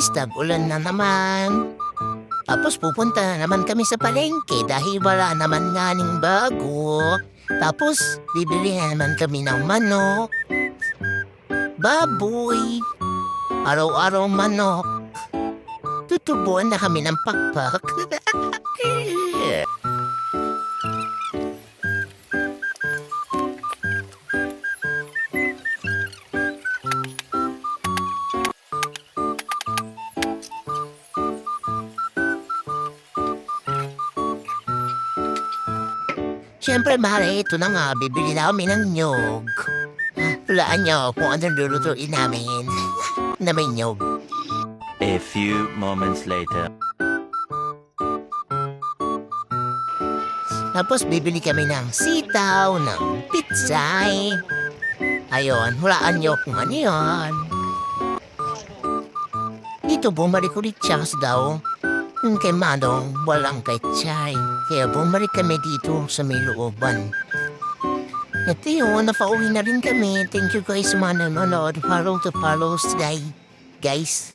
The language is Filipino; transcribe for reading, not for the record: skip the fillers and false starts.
guys, tag-ulan na naman. Tapos pupunta na naman kami sa palengke dahil wala naman nga ning bago. Tapos bibili na naman kami ng manok, baboy, araw-araw manok. Tutubuan na kami ng pakpak. Siyempre, mahal, ito na nga, bibili na kami ng nyog. Hulaan niyo kung anong lulutuin namin na may nyog. A few moments later. Tapos bibili kami ng sitaw, ng pitsay. Ayon, hulaan niyo kung ano yun. Dito bumalik ulit siya kasi daw, yung kay Manong walang pitsay. Kaya bumalik kami dito sa may looban. At yun, napauwi na rin kami. Thank you guys sa mga nanonood. Follow to follow today, guys.